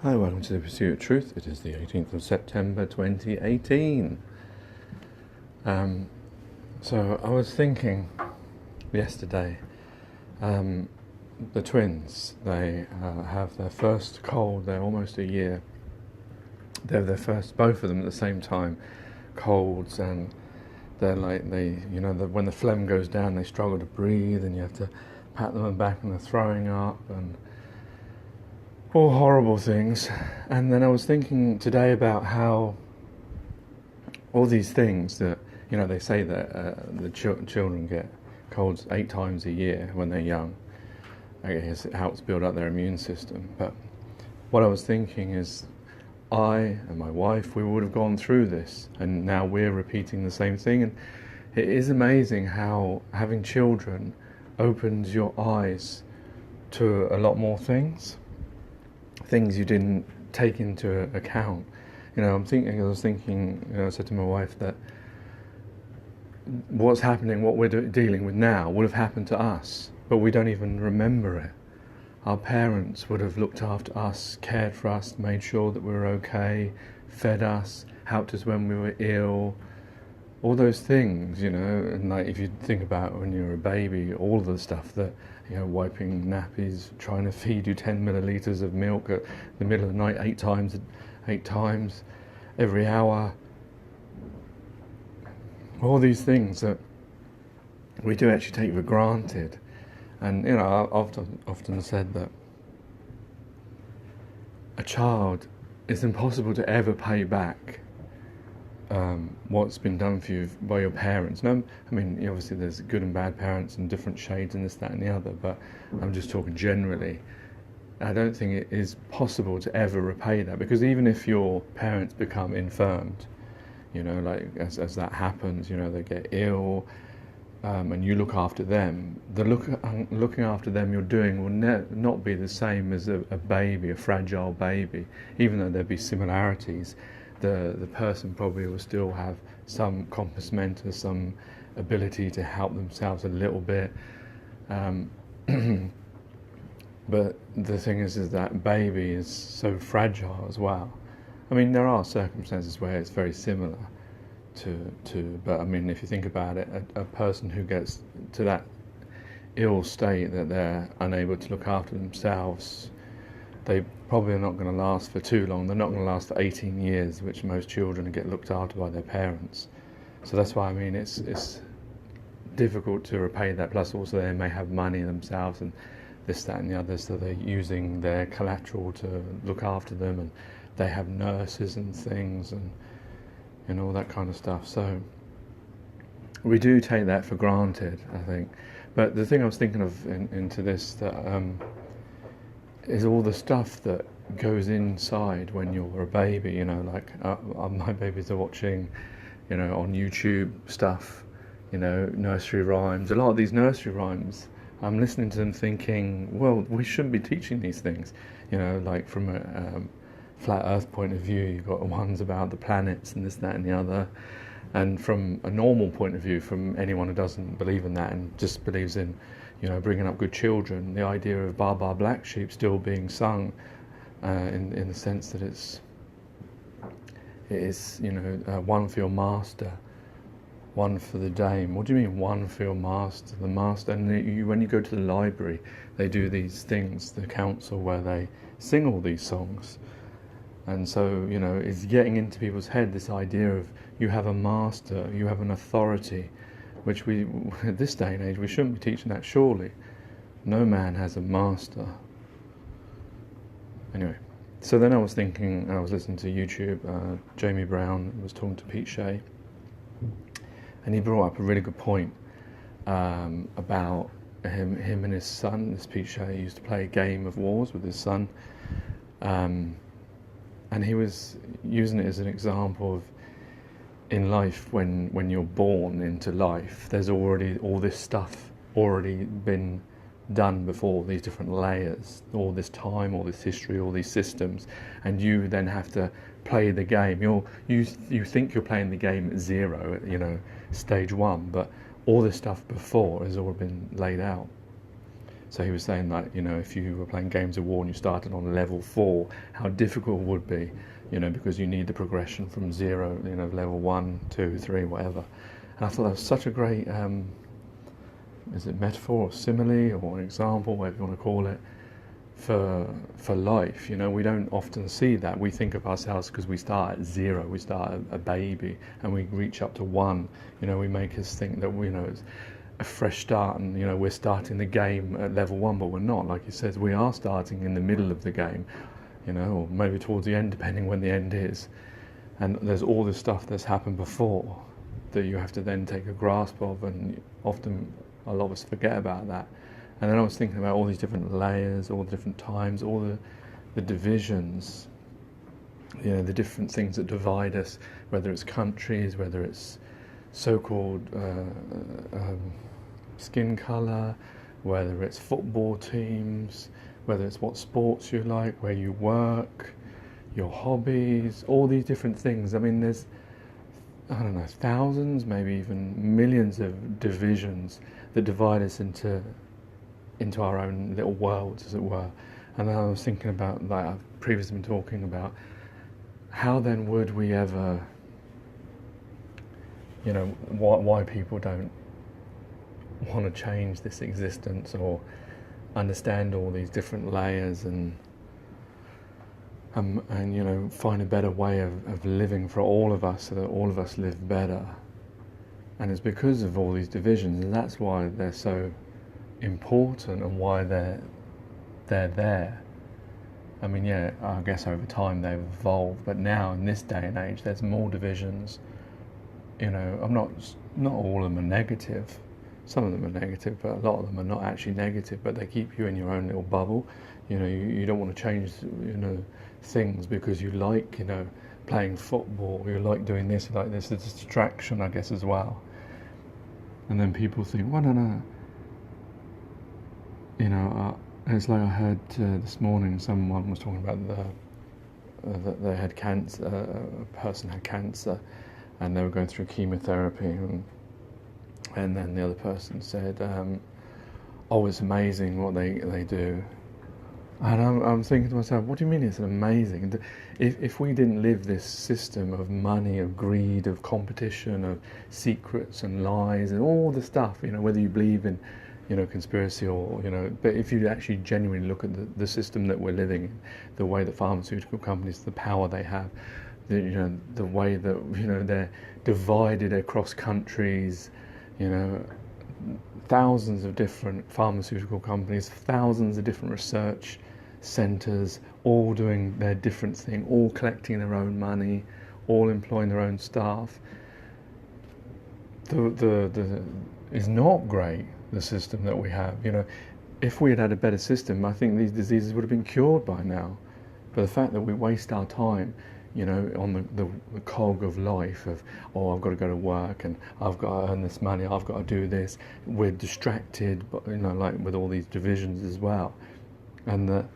Hi, welcome to The Pursuit of Truth. It is the 18th of September 2018. So I was thinking yesterday, the twins, they have their first cold, they're almost a year. They have their first, both of them at the same time, colds, and they're like, when the phlegm goes down, they struggle to breathe, and you have to pat them on the back and they're throwing up, and all horrible things. And then I was thinking today about how all these things that, they say that the children get colds 8 times a year when they're young. I guess it helps build up their immune system. But what I was thinking is, I and my wife, we would have gone through this, and now we're repeating the same thing. And it is amazing how having children opens your eyes to a lot more things you didn't take into account. I was thinking, I said to my wife that what's happening, what we're dealing with now, would have happened to us, but we don't even remember it. Our parents would have looked after us, cared for us, made sure that we were okay, fed us, helped us when we were ill, all those things, and like if you think about when you were a baby, all of the stuff that, wiping nappies, trying to feed you 10 milliliters of milk at the middle of the night 8 times every hour. All these things that we do actually take for granted. And, I've often said that a child, it's impossible to ever pay back what's been done for you by your parents. No, obviously there's good and bad parents and different shades and this, that and the other, but I'm just talking generally. I don't think it is possible to ever repay that, because even if your parents become infirmed, like as that happens, they get ill, and you look after them, the looking after them you're doing will not be the same as a baby, a fragile baby. Even though there'd be similarities, the person probably will still have some compos mentis, some ability to help themselves a little bit. But the thing is that baby is so fragile as well. There are circumstances where it's very similar but if you think about it, a person who gets to that ill state that they're unable to look after themselves, they probably are not going to last for too long. They're not going to last for 18 years, which most children get looked after by their parents. So that's why it's difficult to repay that. Plus also they may have money themselves and this, that and the other, so they're using their collateral to look after them, and they have nurses and things and all that kind of stuff. So we do take that for granted, I think. But the thing I was thinking of into this, that is all the stuff that goes inside when you're a baby. My babies are watching, on YouTube stuff, nursery rhymes. A lot of these nursery rhymes, I'm listening to them thinking, well, we shouldn't be teaching these things. Like from a flat earth point of view, you've got ones about the planets and this, that and the other. And from a normal point of view, from anyone who doesn't believe in that and just believes in, bringing up good children, the idea of Baa Baa Black Sheep still being sung, in the sense that it is, one for your master, one for the dame. What do you mean, one for your master? The master. And when you go to the library, they do these things, the council, where they sing all these songs. And so, it's getting into people's head, this idea of you have a master, you have an authority, which we, at this day and age, we shouldn't be teaching that, surely. No man has a master. Anyway, so then I was thinking, I was listening to YouTube, Jamie Brown was talking to Pete Shea, and he brought up a really good point about him and his son. This Pete Shea used to play a game of wars with his son, and he was using it as an example of, in life, when you're born into life, there's already all this stuff already been done before, these different layers, all this time, all this history, all these systems, and you then have to play the game. You think you're playing the game at 0, stage 1, but all this stuff before has all been laid out. So he was saying that, if you were playing games of war and you started on level 4, how difficult it would be, because you need the progression from 0, level 1, 2, 3, whatever. And I thought that was such a great, is it metaphor or simile or an example, whatever you want to call it, for life. We don't often see that. We think of ourselves, because we start at 0, we start a baby, and we reach up to 1. We make us think that it's a fresh start, and we're starting the game at level 1, but we're not. Like he says, we are starting in the middle of the game, or maybe towards the end, depending when the end is. And there's all this stuff that's happened before that you have to then take a grasp of, and often a lot of us forget about that. And then I was thinking about all these different layers, all the different times, all the divisions, the different things that divide us, whether it's countries, whether it's so-called skin colour, whether it's football teams, whether it's what sports you like, where you work, your hobbies, all these different things. I mean, there's, I don't know, thousands, maybe even millions of divisions that divide us into our own little worlds, as it were. And then I was thinking about, like I've previously been talking about, how then would we ever, why people don't want to change this existence or understand all these different layers and find a better way of living for all of us, so that all of us live better. And it's because of all these divisions, and that's why they're so important and why they're there. I mean, yeah, I guess over time they've evolved, but now in this day and age there's more divisions. I'm not all of them are negative. Some of them are negative, but a lot of them are not actually negative, but they keep you in your own little bubble. You don't want to change things because you like playing football, you like doing this, you like this. It's a distraction, I guess, as well. And then people think, well, no. It's like I heard this morning someone was talking about that they had cancer, a person had cancer, and they were going through chemotherapy, and then the other person said, oh, it's amazing what they do. And I'm thinking to myself, what do you mean it's amazing? If we didn't live this system of money, of greed, of competition, of secrets and lies and all the stuff, whether you believe in conspiracy or, but if you actually genuinely look at the system that we're living in, the way that pharmaceutical companies, the power they have, the way that, they're divided across countries, thousands of different pharmaceutical companies, thousands of different research centres, all doing their different thing, all collecting their own money, all employing their own staff. Is not great, the system that we have. If we had had a better system, I think these diseases would have been cured by now. But the fact that we waste our time, on the cog of life of, I've got to go to work and I've got to earn this money, I've got to do this. We're distracted, but like with all these divisions as well. And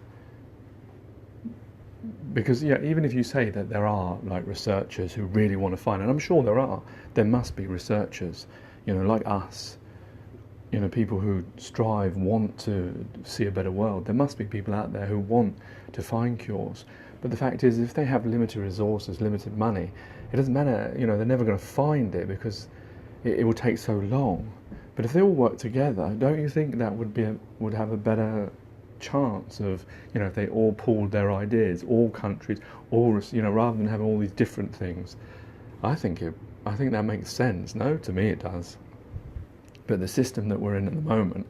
because even if you say that there are like researchers who really want to find, and I'm sure there must be researchers, like us, people who strive, want to see a better world. There must be people out there who want to find cures. But the fact is, if they have limited resources, limited money, it doesn't matter, they're never going to find it because it will take so long. But if they all work together, don't you think that would have a better chance of, if they all pooled their ideas, all countries, all, rather than having all these different things? I think that makes sense. No, to me it does. But the system that we're in at the moment,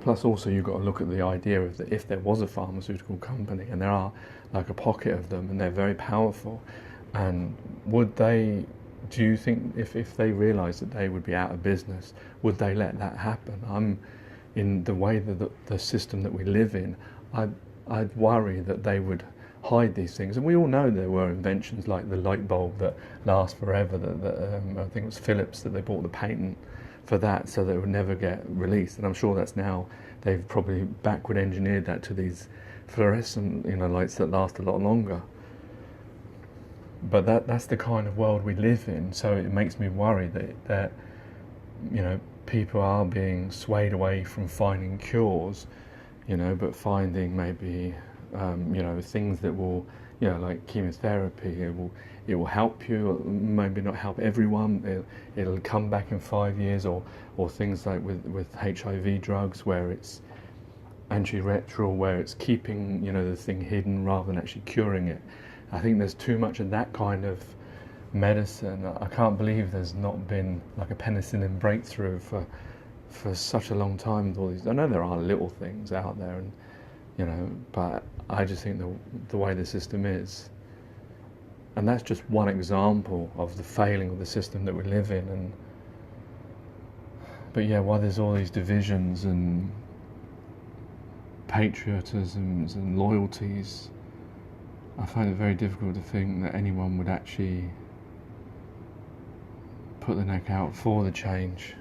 plus also you've got to look at the idea of that if there was a pharmaceutical company, and there are like a pocket of them, and they're very powerful, and do you think if they realised that they would be out of business, would they let that happen? In the way that the system that we live in, I'd worry that they would hide these things. And we all know there were inventions like the light bulb that lasts forever, that I think it was Philips that they bought the patent for that, so that it would never get released. And I'm sure that's now, they've probably backward engineered that to these fluorescent lights that last a lot longer. But that's the kind of world we live in, so it makes me worry that people are being swayed away from finding cures, you know, but finding maybe, you know, things that will, you know, like chemotherapy, it will help you, maybe not help everyone. It'll come back in 5 years, or things like with HIV drugs, where it's antiretroviral, where it's keeping, you know, the thing hidden rather than actually curing it. I think there's too much of that kind of medicine. I can't believe there's not been like a penicillin breakthrough for such a long time with all these. I know there are little things out there, and you know, but I just think the way the system is, and that's just one example of the failing of the system that we live in. And but yeah, why there's all these divisions and patriotisms and loyalties, I find it very difficult to think that anyone would actually put the neck out for the change.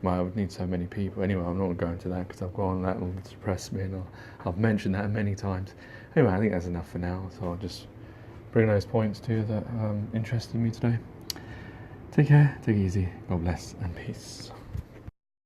Well, I would need so many people. Anyway, I'm not going to that because I've gone, that will depress me, and I've mentioned that many times. Anyway, I think that's enough for now, so I'll just bring those points to you that interested me today. Take care, take it easy, God bless, and peace.